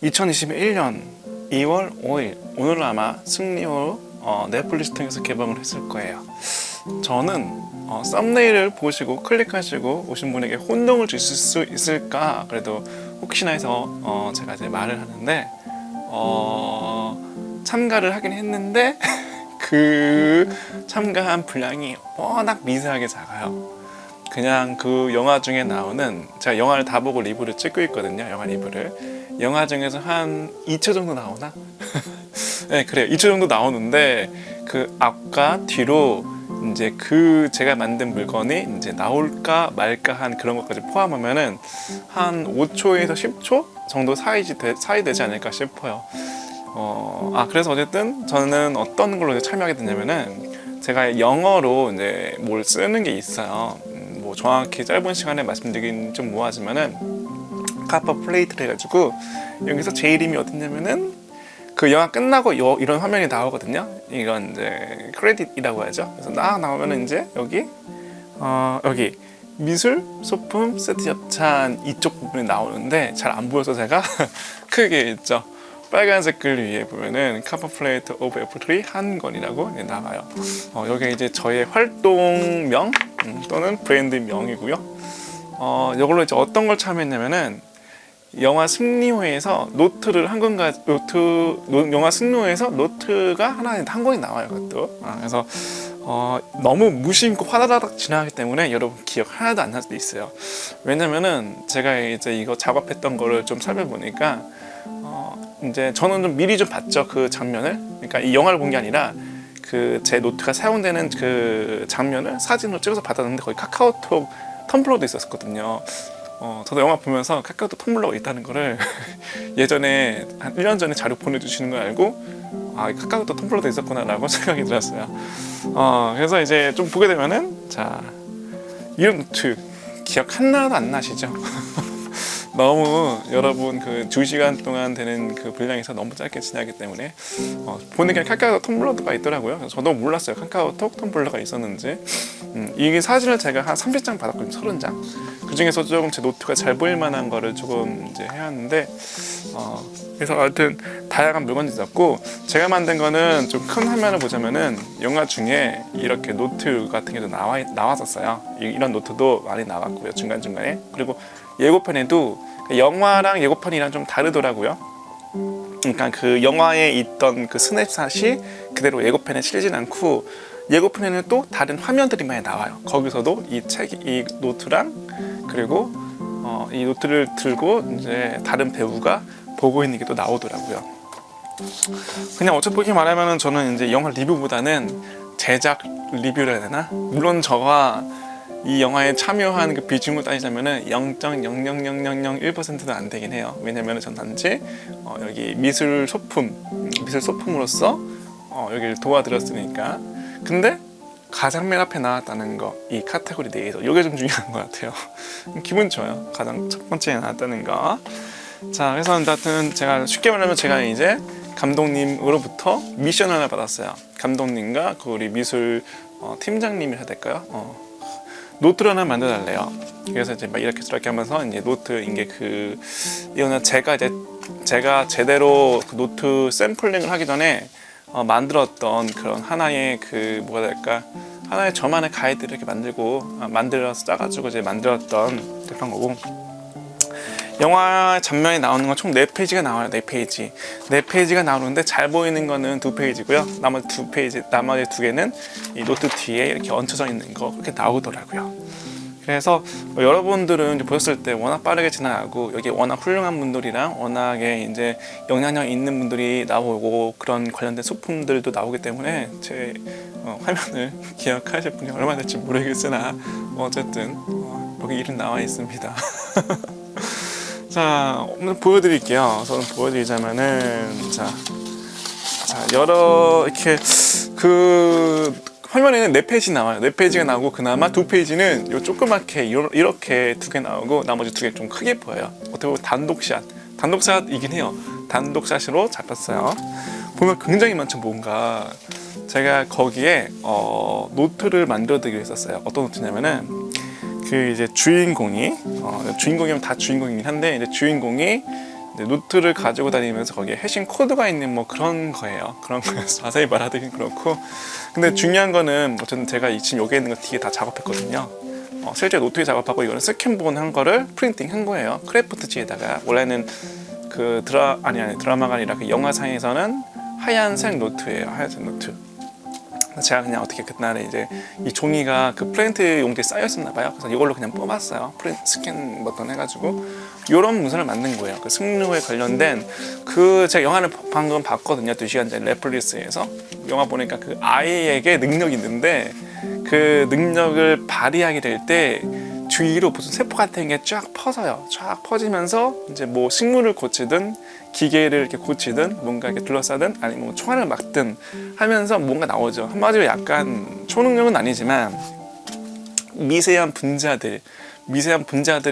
2021년 2월 5일 오늘은 아마 승리호 넷플릭스 통해서 개봉을 했을 거예요. 저는 썸네일을 보시고 클릭하시고 오신 분에게 혼동을 주실 수 있을까 그래도 혹시나 해서 제가 이제 말을 하는데 참가를 하긴 했는데 그 참가한 분량이 워낙 미세하게 작아요. 그냥 그 영화 중에 나오는, 제가 영화를 다 보고 리뷰를 찍고 있거든요. 영화 리뷰를. 영화 중에서 한 2초 정도 나오나? 네, 그래요. 2초 정도 나오는데 그 앞과 뒤로 이제 그 제가 만든 물건이 이제 나올까 말까 한 그런 것까지 포함하면은 한 5초에서 10초 정도 사이 되지 않을까 싶어요. 그래서 어쨌든 저는 어떤 걸로 참여하게 됐냐면은 제가 영어로 이제 뭘 쓰는 게 있어요. 뭐 정확히 짧은 시간에 말씀드리긴 좀 뭐하지만은 카퍼 플레이트를 해가지고 여기서 제 이름이 어딨냐면은 그 영화 끝나고 이런 화면이 나오거든요. 이건 이제 크레딧이라고 하죠. 그래서 나오면은 이제 여기 미술 소품 세트 협찬 이쪽 부분이 나오는데 잘 안 보여서 제가 크게 있죠. 빨간색 글 위에 보면은 카퍼 플레이트 오브 애플트리 한 권이라고 나와요. 여기 이제 저의 활동명 또는 브랜드명이고요. 이걸로 이제 어떤 걸 참여했냐면은 영화 승리호에서 노트를 한 권가 영화 승리호에서 노트가 한 권이 나와요. 그것도. 그래서 너무 무심코 화다닥 지나가기 때문에 여러분 기억 하나도 안 날 수도 있어요. 왜냐면은 제가 이제 이거 작업했던 거를 좀 살펴보니까 이제 저는 좀 미리 좀 봤죠. 그 장면을. 그러니까 이 영화를 본 게 아니라 그 제 노트가 사용되는 그 장면을 사진으로 찍어서 받았는데 거기 카카오톡 텀블러도 있었거든요. 저도 영화 보면서 카카오톡 텀블러가 있다는 거를 예전에 한 1년 전에 자료 보내주시는 걸 알고 카카오톡 텀블러도 있었구나 라고 생각이 들었어요. 그래서 이제 좀 보게 되면은 자, 이런 노트 기억 하나도 안 나시죠? 너무 여러분 그 2시간 동안 되는 그 분량에서 너무 짧게 지나기 때문에 보는 게 카카오톡 텀블러가 있더라고요. 그래서 저도 몰랐어요. 카카오톡 텀블러가 있었는지. 이게 사진을 제가 한 30장 받았거든요. 30장. 그 중에서 조금 제 노트가 잘 보일 만한 거를 조금 이제 해왔는데 그래서 하여튼 다양한 물건이 있었고, 제가 만든 거는 좀 큰 화면을 보자면은 영화 중에 이렇게 노트 같은 게 나왔었어요. 이런 노트도 많이 나왔고요. 중간중간에. 그리고 예고편에도 영화랑 예고편이랑 좀 다르더라고요. 그러니까 그 영화에 있던 그 스냅샷이 그대로 예고편에 실리진 않고 예고편에는 또 다른 화면들이 많이 나와요. 거기서도 이 노트랑 그리고 이 노트를 들고 이제 다른 배우가 보고 있는 게 또 나오더라고요. 그냥 어차피 말하면은 저는 이제 영화 리뷰보다는 제작 리뷰를 해야 되나? 물론 저가 이 영화에 참여한 그 비중을 따지자면은 0.00001%도 안 되긴 해요. 왜냐면은 전 단지 여기 미술 소품으로서 여기를 도와드렸으니까. 근데 가장 맨 앞에 나왔다는 거, 이 카테고리 내에서 이게 좀 중요한 것 같아요. 기분 좋아요. 가장 첫 번째에 나왔다는 거. 자, 그래서 하여튼 제가 쉽게 말하면 제가 이제 감독님으로부터 미션을 하나 받았어요. 감독님과 그 우리 미술 팀장님이 해야 될까요? 노트를 하나 만들어달래요. 그래서 이제 막 이렇게 저렇게 하면서 이제 노트인 게 이거는 제가 제대로 그 노트 샘플링을 하기 전에 만들었던 그런 하나의 하나의 저만의 가이드를 이렇게 만들어서 짜가지고 이제 만들었던 그런 거고, 영화 전면에 나오는 건 총 4페이지가 나와요. 4페이지가 나오는데 잘 보이는 거는 2페이지고요. 나머지 2개는 이 노트 뒤에 이렇게 얹혀져 있는 거 그렇게 나오더라고요. 그래서 여러분들은 이제 보셨을 때 워낙 빠르게 지나가고 여기 워낙 훌륭한 분들이랑 워낙에 이제 영향력 있는 분들이 나오고 그런 관련된 소품들도 나오기 때문에 제 화면을 기억하실 분이 얼마나 될지 모르겠으나 어쨌든 여기 이름 나와 있습니다. 자, 오늘 보여드릴게요. 저는 보여드리자면은 자 이렇게 그 화면에는 4페이지 나와요. 4페이지가 나오고 그나마 2페이지는 요 조그맣게 이렇게 2개 나오고 나머지 2개 좀 크게 보여요. 어떻게 보면 단독샷이긴 해요. 단독샷으로 잡혔어요. 보면 굉장히 많죠. 뭔가 제가 거기에 노트를 만들어드리기로 했었어요. 어떤 노트냐면은 그 이제 주인공이면 다 주인공이긴 한데 이제 주인공이 노트를 가지고 다니면서 거기에 해싱 코드가 있는 뭐 그런 거예요. 그런 거여서 자세히 말하기는 그렇고, 근데 중요한 거는 어쨌든 제가 지금 여기 있는 거 뒤에 다 작업했거든요. 실제 노트에 작업하고 이거는 스캔본 한 거를 프린팅 한 거예요. 크래프트지에다가. 원래는 그 드라마가 아니라 그 영화상에서는 하얀색 노트예요. 하얀색 노트. 제가 그냥 어떻게 그날에 이제 이 종이가 그 프린트 용지에 쌓였었나 봐요. 그래서 이걸로 그냥 뽑았어요. 스캔 버튼 해가지고 이런 문서를 만든 거예요. 그 승려에 관련된 그 제가 영화를 방금 봤거든요. 2시간짜리 넷플릭스에서. 영화 보니까 그 아이에게 능력이 있는데 그 능력을 발휘하게 될 때 주위로 무슨 세포 같은 게 쫙 퍼져요. 쫙 퍼지면서 이제 뭐 식물을 고치든 기계를 이렇게 고치든 뭔가 이렇게 둘러싸든 아니면 뭐 총알을 막든 하면서 뭔가 나오죠. 한마디로 약간 초능력은 아니지만 미세한 분자들이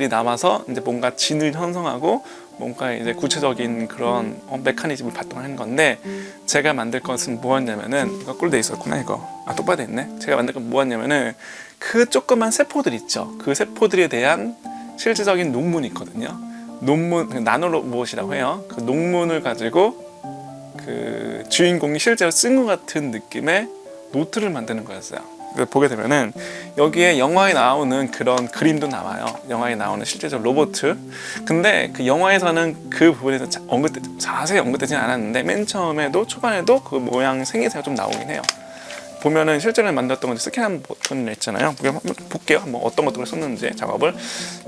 남아서 이제 뭔가 진을 형성하고 뭔가 이제 구체적인 그런 메커니즘을 발동하는 건데, 제가 만들 것은 뭐였냐면은, 이거 꿀돼 있었구나 이거. 똑바로 돼 있네. 제가 만들 건 뭐였냐면은 그 조그만 세포들 있죠. 그 세포들에 대한 실질적인 논문이 있거든요. 논문, 나노로봇이라고 해요. 그 논문을 가지고 그 주인공이 실제로 쓴 것 같은 느낌의 노트를 만드는 거였어요. 보게 되면은 여기에 영화에 나오는 그런 그림도 나와요. 영화에 나오는 실제적 로봇. 근데 그 영화에서는 그 부분에서 자세히 언급되지는 않았는데 맨 처음에도 초반에도 그 모양 생김새가 좀 나오긴 해요. 보면은 실제로 만들었던 건데 스캔한 버튼을 있잖아요. 한번 볼게요. 한번 어떤 것들을 썼는지 작업을.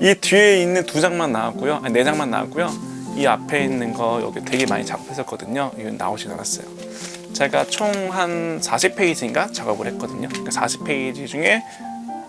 이 뒤에 있는 2장만 나왔고요. 아니 4장만 나왔고요. 이 앞에 있는 거 여기 되게 많이 작업했었거든요. 이건 나오진 않았어요. 제가 총 한 40페이지인가 작업을 했거든요. 그러니까 40페이지 중에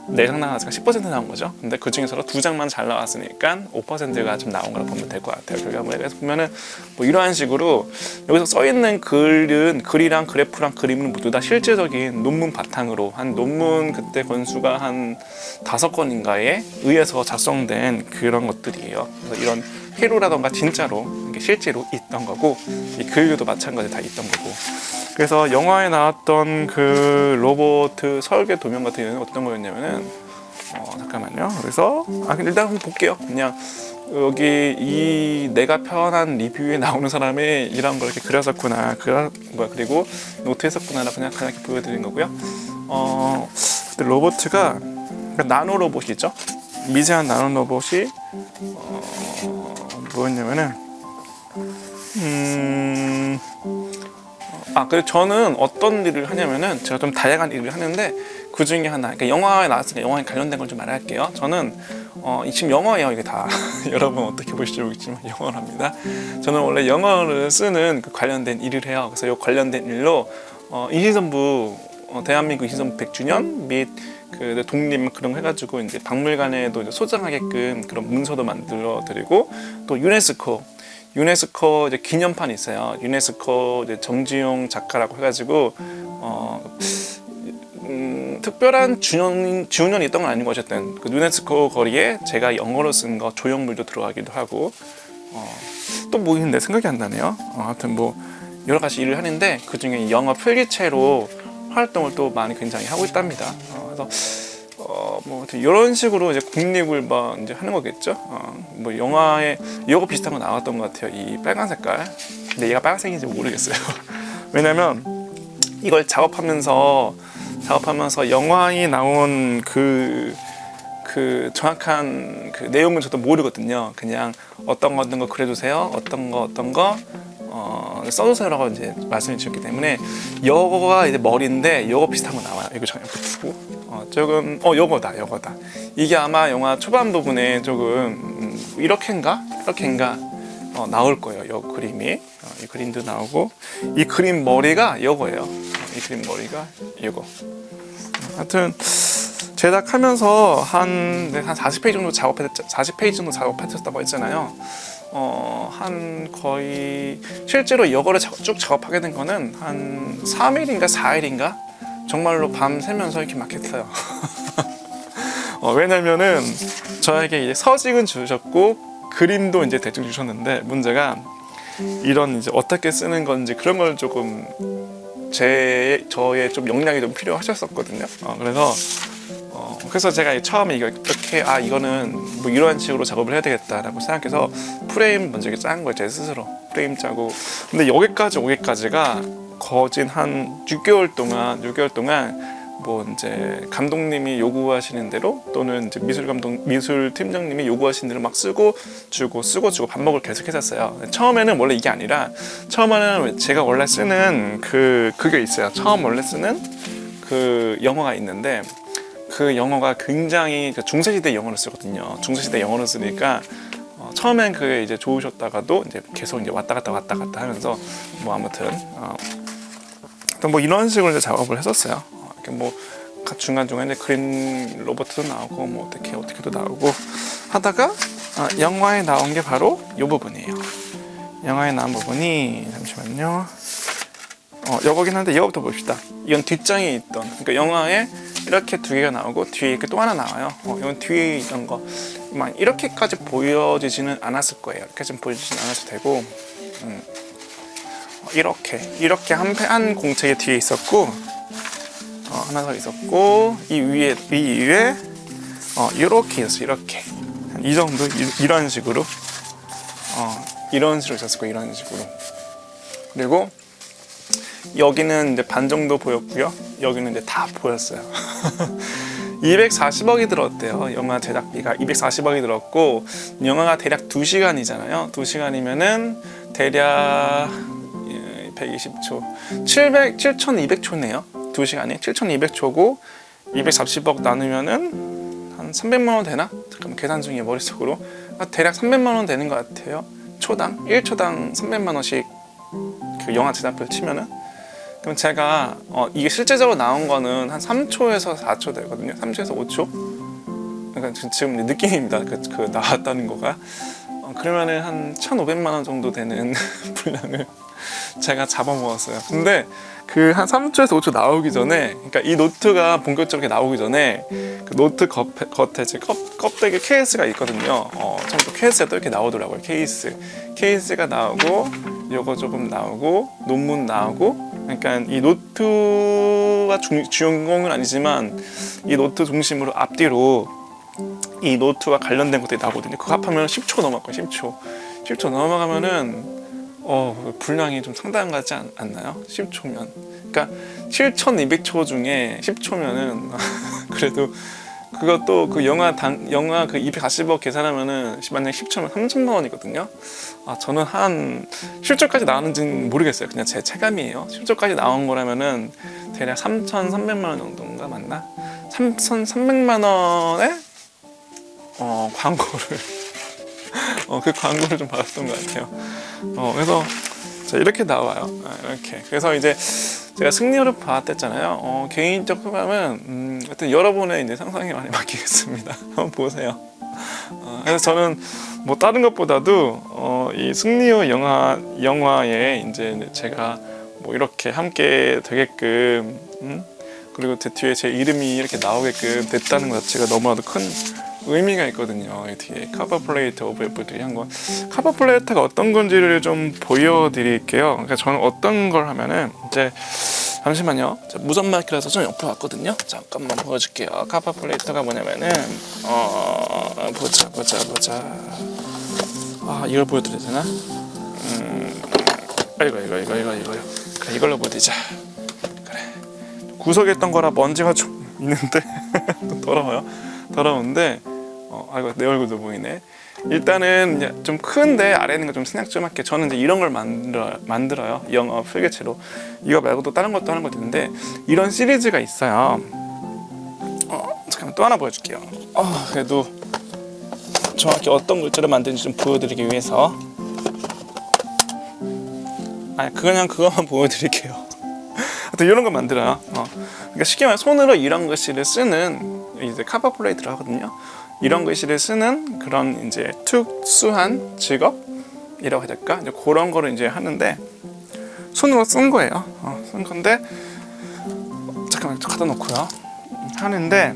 4장 나왔으니까 10% 나온 거죠. 근데 그 중에서도 2장만 잘 나왔으니까 5%가 좀 나온 거라 보면 될 것 같아요. 결과물에. 그래서 보면은 뭐 이러한 식으로 여기서 써 있는 글이랑 그래프랑 그림은 모두 다 실제적인 논문 바탕으로 한 논문 그때 건수가 한 5건인가에 의해서 작성된 그런 것들이에요. 그래서 이런 회로라던가 진짜로 이게 실제로 있던 거고, 이 글도 마찬가지 다 있던 거고. 그래서 영화에 나왔던 그 로봇 설계 도면 같은 경우는 어떤 거였냐면은 잠깐만요. 그래서 일단 한번 볼게요. 그냥 여기 이 내가 표현한 리뷰에 나오는 사람이 이런 걸 이렇게 그렸었구나, 그리고 노트에 썼구나, 그냥 이렇게 보여드린 거고요. 로봇가 나노 로봇이죠. 미세한 나노 로봇이 뭐였냐면은 그래서 저는 어떤 일을 하냐면은 제가 좀 다양한 일을 하는데 그 중에 하나, 그러니까 영화에 나왔으니까 영화에 관련된 걸 좀 말할게요. 저는 지금 영어예요, 이게 다. 여러분 어떻게 보실지 모르겠지만 영어랍니다. 저는 원래 영어를 쓰는 그 관련된 일을 해요. 그래서 이 관련된 일로 임시정부 대한민국 임시정부 100주년 및 그 독립 그런 거 해가지고 이제 박물관에도 이제 소장하게끔 그런 문서도 만들어 드리고, 또 유네스코 이제 기념판이 있어요. 유네스코 이제 정지용 작가라고 해가지고 특별한 주년이 있던 건 아닌 거 어쨌든 그 유네스코 거리에 제가 영어로 쓴 거 조형물도 들어가기도 하고, 또 뭐 있는데 생각이 안 나네요. 하여튼 뭐 여러 가지 일을 하는데 그 중에 영어 필기체로 활동을 또 많이 굉장히 하고 있답니다. 그래서 뭐 이런 식으로 이제 국립을 막 이제 하는 거겠죠. 뭐 영화에 이거 비슷한 거 나왔던 것 같아요. 이 빨간 색깔. 근데 얘가 빨간색인지 모르겠어요. 왜냐면 이걸 작업하면서 영화에 나온 그 정확한 그 내용은 저도 모르거든요. 그냥 어떤 거 그려주세요. 어떤 거 써주세요라고 이제 말씀해 주셨기 때문에 요거가 이제 머리인데 요거 비슷한 거 나와요. 이거 저녁 붙이고 조금 요거다. 이게 아마 영화 초반 부분에 조금 이렇게인가 나올 거예요. 요 그림이 이 그림도 나오고, 이 그림 머리가 요거예요. 이 그림 머리가 요거. 하여튼 제작하면서 한 40페이지 정도 작업했었다고 했잖아요. 한 거의 실제로 이거를 쭉 작업하게 된 거는 한 3일인가 4일인가 정말로 밤 새면서 이렇게 막 했어요. 왜냐면은 저에게 이제 서식은 주셨고 그림도 이제 대충 주셨는데, 문제가 이런 이제 어떻게 쓰는 건지 그런 걸 조금 저의 좀 역량이 좀 필요하셨었거든요. 그래서 제가 처음에 이거 이렇게 이거는 뭐 이런 식으로 작업을 해야 되겠다라고 생각해서 프레임 먼저 이렇게 짠 거예요. 제 스스로 프레임 짜고. 근데 여기까지 오기까지가 거진 한 6개월 동안 뭐 이제 감독님이 요구하시는 대로 또는 이제 미술 팀장님이 요구하시는 대로 막 쓰고 주고 반복을 계속 했었어요. 처음에는 원래 이게 아니라 처음에는 제가 원래 쓰는 그게 있어요. 처음 원래 쓰는 그 영어가 있는데 그 영어가 굉장히 중세시대 영어를 쓰거든요. 중세시대 영어를 쓰니까 처음엔 그게 이제 좋으셨다가도 이제 계속 이제 왔다 갔다 하면서 뭐 아무튼 뭐 이런 식으로 이제 작업을 했었어요. 이렇게 뭐 중간중간에 그린 로버트도 나오고 뭐 어떻게도 나오고 하다가 영화에 나온 게 바로 이 부분이에요. 영화에 나온 부분이 잠시만요. 이거긴 한데 이거부터 봅시다. 이건 뒷장에 있던, 그러니까 영화에 이렇게 두 개가 나오고 뒤에 이렇게 또 하나 나와요. 이건 뒤에 있던 거 이렇게까지 보여지지는 않았을 거예요. 이렇게 좀 보여지지는 않았을 테고 이렇게 한 공책의 뒤에 있었고 하나 더 있었고 이 위에 이렇게 있었어요. 이렇게 이 정도 이런 식으로 있었고 이런 식으로. 그리고 여기는 이제 반 정도 보였고요. 여기는 이제 다 보였어요. 240억이 들었대요. 영화 제작비가 240억이 들었고 영화가 대략 2시간이잖아요. 2시간이면은 대략 120초 7,200초네요. 2시간이 7,200초고 240억 나누면은 한 300만 원 되나? 잠깐만 계산 중에 머릿속으로 대략 300만 원 되는 것 같아요. 1초당 300만 원씩 그 영화 제작비를 치면은. 그럼 제가 이게 실제적으로 나온 거는 한 3초에서 4초 되거든요. 3초에서 5초. 그러니까 지금 느낌입니다. 그 나왔다는 거가. 그러면은 한 1,500만 원 정도 되는 분량을 제가 잡아먹었어요. 근데 그 한 3초에서 5초 나오기 전에, 그러니까 이 노트가 본격적으로 나오기 전에 그 노트 겉에 이제 껍데기 케이스가 있거든요. 전부 케이스가 또 이렇게 나오더라고요. 케이스가 나오고 요거 조금 나오고 논문 나오고. 그러니까 이 노트가 주인공은 아니지만 이 노트 중심으로 앞뒤로 이 노트와 관련된 것들이 나오거든요. 그거 합하면 10초 넘었고요. 10초 넘어가면은 분량이 좀 상당한 것 같지 않나요? 10초면. 그러니까 7,200초 중에 10초면은 그래도 그것도 그 영화 그 240억 계산하면은 만약에 10초면 3천만 원이거든요. 저는 한 실적까지 나왔는지는 모르겠어요. 그냥 제 체감이에요. 실적까지 나온 거라면은 대략 3,300만 원 정도인가 맞나? 3,300만 원에 광고를 그 광고를 좀 받았던 것 같아요. 그래서 이렇게 나와요. 이렇게. 그래서 이제 제가 승리호를 봤댔잖아요. 개인적 소감은 하여튼 여러분의 이제 상상에 많이 맡기겠습니다. 한번 보세요. 그래서 저는 뭐 다른 것보다도 이 승리호 영화에 이제 제가 뭐 이렇게 함께 되게끔 그리고 제 뒤에 제 이름이 이렇게 나오게끔 됐다는 것 자체가 너무나도 큰 의미가 있거든요. 이 뒤에 카버 플레이트 오브 애플들이 한 거. 카버 플레이트가 어떤 건지를 좀 보여드릴게요. 그러니까 저는 어떤 걸 하면은 이제 잠시만요. 무선 마이크라서 좀 옆으로 왔거든요. 잠깐만 보여줄게요. 카버 플레이트가 뭐냐면은 보자. 이걸 보여드려야 되나? 이거요. 그래, 이걸로 보여드리자. 그래. 구석에 있던 거라 먼지가 좀 있는데 더러운데 이거 내 얼굴도 보이네. 일단은 좀 큰데 아래 있는 거 좀 생략 좀 할게. 저는 이제 이런 걸 만들어요. 영어 필기체로. 이거 말고도 다른 것도 하는 것도 있는데 이런 시리즈가 있어요. 잠깐만 또 하나 보여줄게요. 그래도 정확히 어떤 글자를 만드는지 좀 보여드리기 위해서 그냥 그거만 보여드릴게요. 하여튼 이런 거 만들어요. 그러니까 쉽게 말해 손으로 이런 글씨를 쓰는 이제 카버 플레이트를 하거든요. 이런 글씨를 쓰는 그런 이제 특수한 직업이라고 해야 될까? 이제 그런 거를 이제 하는데 손으로 쓴 거예요. 쓴 건데 잠깐만 갖다 놓고요. 하는데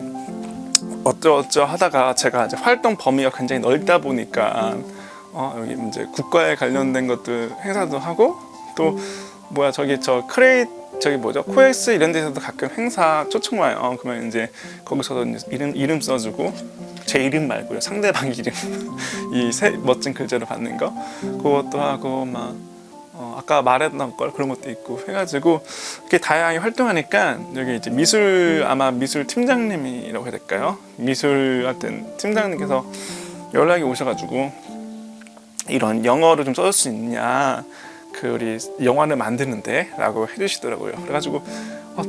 어쩌 하다가 제가 이제 활동 범위가 굉장히 넓다 보니까 여기 이제 국가에 관련된 것들 행사도 하고 또 코엑스 이런 데서도 가끔 행사 초청 와요. 그러면 이제 거기서도 이제 이름 써주고 제 이름 말고요, 상대방 이름 이 멋진 글자로 받는 거 그것도 하고 막 아까 말했던 걸 그런 것도 있고 해가지고 이렇게 다양하게 활동하니까 여기 이제 아마 미술 팀장님이라고 해야 될까요? 미술 하여튼 팀장님께서 연락이 오셔가지고 이런 영어를 좀 써줄 수 있냐, 그 우리 영화를 만드는데 라고 해주시더라고요. 그래가지고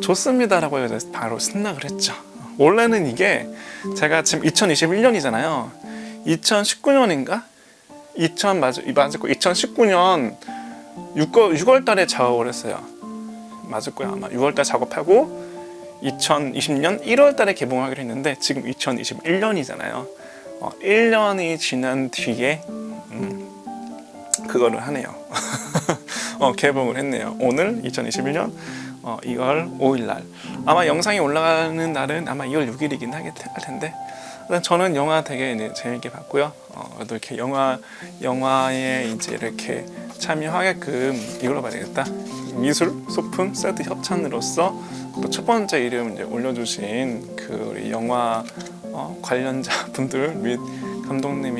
좋습니다라고 해서 바로 승낙을 했죠. 원래는 이게 제가 지금 2021년이잖아요. 2019년인가? 2019년 6월 달에 작업을 했어요. 맞을 거야 아마. 6월 달 작업하고 2020년 1월 달에 개봉하기로 했는데 지금 2021년이잖아요. 1년이 지난 뒤에 그거를 하네요. 개봉을 했네요. 오늘 2021년 2월 5일 날. 아마 영상이 올라가는 날은 아마 2월 6일이긴 할 텐데. 저는 영화 되게 재밌게 봤고요. 또 이렇게 영화에 이제 이렇게 참여하게끔 이걸로 봐야 되겠다. 미술 소품 세트 협찬으로서 또 첫 번째 이름 이제 올려주신 그 우리 영화 관련자 분들 및 감독님이